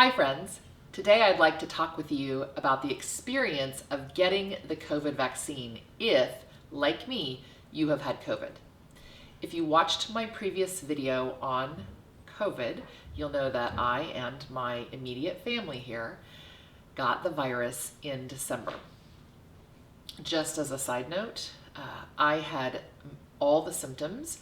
Hi friends, today I'd like to talk with you about the experience of getting the COVID vaccine if, like me, you have had COVID. If you watched my previous video on COVID, you'll know that I and my immediate family here got the virus in December. Just as a side note, I had all the symptoms,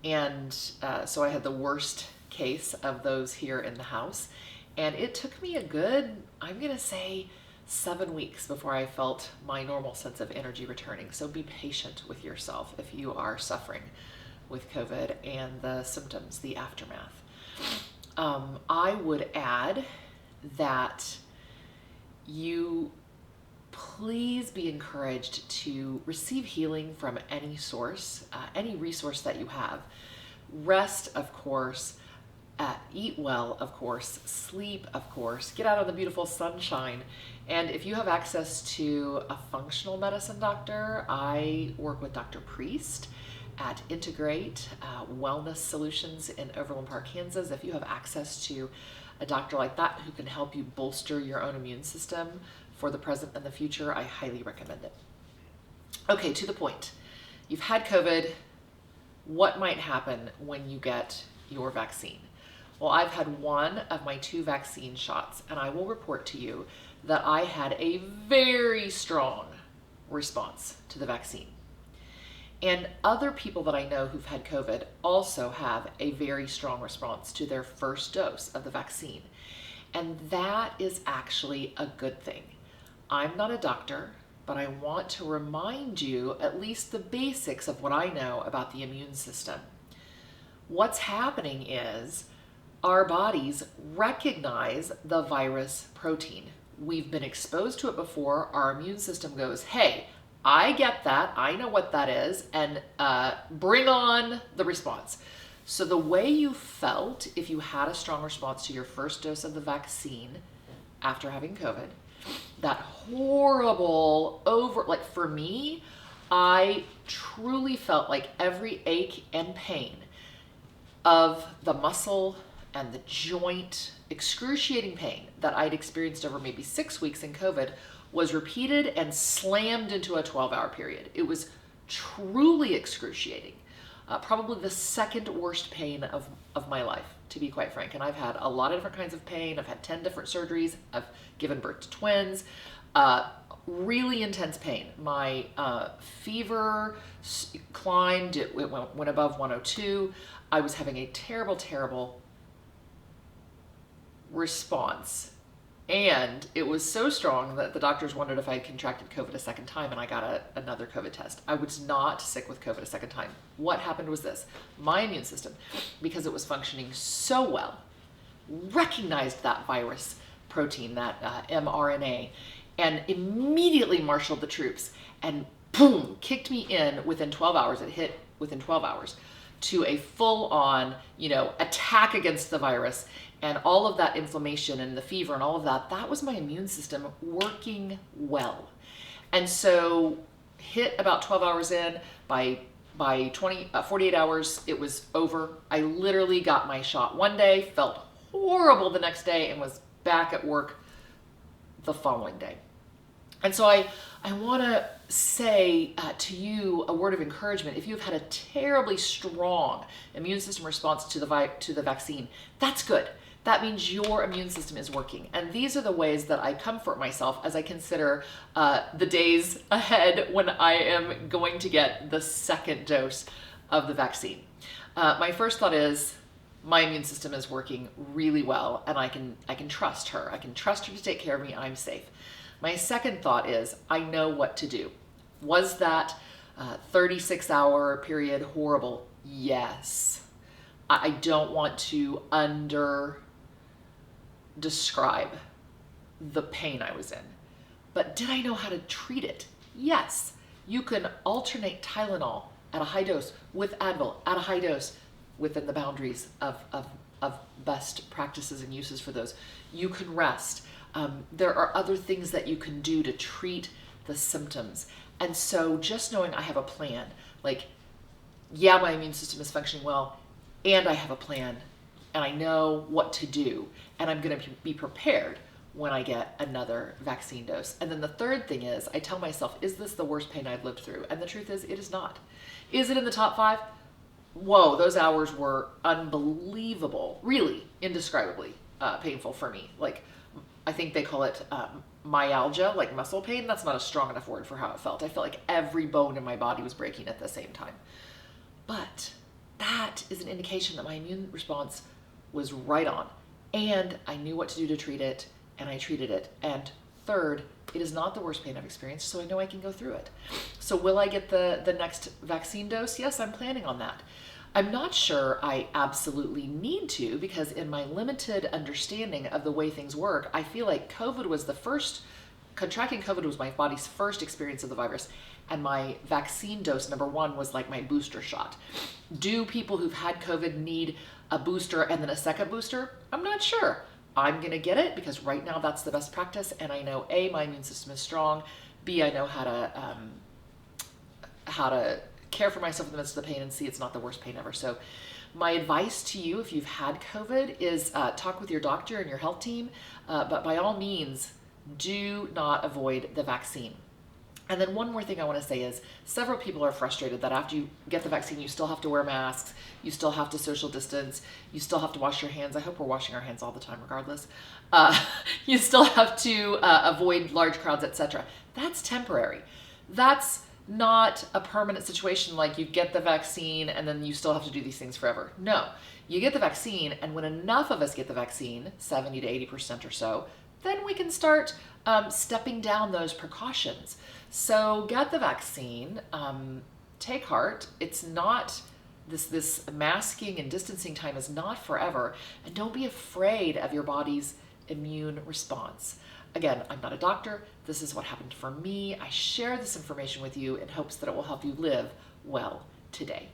and so I had the worst case of those here in the house. And it took me a good, I'm going to say, 7 weeks before I felt my normal sense of energy returning. So be patient with yourself if you are suffering with COVID and the symptoms, the aftermath. I would add that you please be encouraged to receive healing from any source, any resource that you have. Rest, of course. Eat well, of course, sleep, of course, get out in the beautiful sunshine. And if you have access to a functional medicine doctor, I work with Dr. Priest at Integrate Wellness Solutions in Overland Park, Kansas. If you have access to a doctor like that who can help you bolster your own immune system for the present and the future, I highly recommend it. Okay, to the point. You've had COVID. What might happen when you get your vaccine? Well, I've had one of my 2 vaccine shots, and I will report to you that I had a very strong response to the vaccine. And other people that I know who've had COVID also have a very strong response to their first dose of the vaccine. And that is actually a good thing. I'm not a doctor, but I want to remind you at least the basics of what I know about the immune system. What's happening is our bodies recognize the virus protein. We've been exposed to it before. Our immune system goes, hey, I get that. I know what that is. And bring on the response. So the way you felt if you had a strong response to your first dose of the vaccine after having COVID, that horrible like for me, I truly felt like every ache and pain of the muscle and the joint, excruciating pain that I'd experienced over maybe 6 weeks in COVID was repeated and slammed into a 12-hour period. It was truly excruciating. Probably the second worst pain of my life, to be quite frank. And I've had a lot of different kinds of pain. I've had 10 different surgeries. I've given birth to twins. Really intense pain. My fever climbed, it went above 102. I was having a terrible, terrible response. And it was so strong that the doctors wondered if I had contracted COVID a second time, and I got another COVID test. I was not sick with COVID a second time. What happened was this. My immune system, because it was functioning so well, recognized that virus protein, that mRNA, and immediately marshaled the troops and boom, kicked me in within 12 hours. It hit within 12 hours to a full-on, attack against the virus. And all of that inflammation and the fever and all of that, that was my immune system working well. And so hit about 12 hours in, by 48 hours, it was over. I literally got my shot one day, felt horrible the next day, and was back at work the following day. And so I want to say to you a word of encouragement. If you've had a terribly strong immune system response to the vaccine, that's good. That means your immune system is working. And these are the ways that I comfort myself as I consider the days ahead when I am going to get the second dose of the vaccine. My first thought is my immune system is working really well, and I can trust her. I can trust her to take care of me. I'm safe. My second thought is I know what to do. Was that 36-hour period horrible? Yes. I don't want to describe the pain I was in. But did I know how to treat it? Yes. You can alternate Tylenol at a high dose with Advil at a high dose within the boundaries of best practices and uses for those. You can rest. There are other things that you can do to treat the symptoms. And so just knowing I have a plan, like, yeah, my immune system is functioning well, and I have a plan and I know what to do, and I'm going to be prepared when I get another vaccine dose. And then the third thing is, I tell myself, is this the worst pain I've lived through? And the truth is, it is not. Is it in the top 5? Whoa, those hours were unbelievable, really indescribably painful for me. Like, I think they call it myalgia, like muscle pain. That's not a strong enough word for how it felt. I felt like every bone in my body was breaking at the same time. But that is an indication that my immune response was right on, and I knew what to do to treat it, and I treated it. And third, it is not the worst pain I've experienced, so I know I can go through it. So will I get the next vaccine dose? Yes, I'm planning on that. I'm not sure I absolutely need to, because in my limited understanding of the way things work, I feel like contracting COVID was my body's first experience of the virus, and my vaccine dose number 1 was like my booster shot. Do people who've had COVID need a booster and then a second booster? I'm not sure. I'm gonna get it because right now that's the best practice, and I know A, my immune system is strong, B, I know how to care for myself in the midst of the pain, and C, it's not the worst pain ever. So my advice to you, if you've had COVID, is talk with your doctor and your health team, but by all means, do not avoid the vaccine. And then one more thing I want to say is, several people are frustrated that after you get the vaccine, you still have to wear masks, you still have to social distance, you still have to wash your hands. I hope we're washing our hands all the time regardless. You still have to avoid large crowds, etc. That's temporary. That's not a permanent situation like you get the vaccine and then you still have to do these things forever. No, you get the vaccine, and when enough of us get the vaccine, 70 to 80% or so, then we can start stepping down those precautions. So get the vaccine, take heart. It's not, this masking and distancing time is not forever, and don't be afraid of your body's immune response. Again, I'm not a doctor. This is what happened for me. I share this information with you in hopes that it will help you live well today.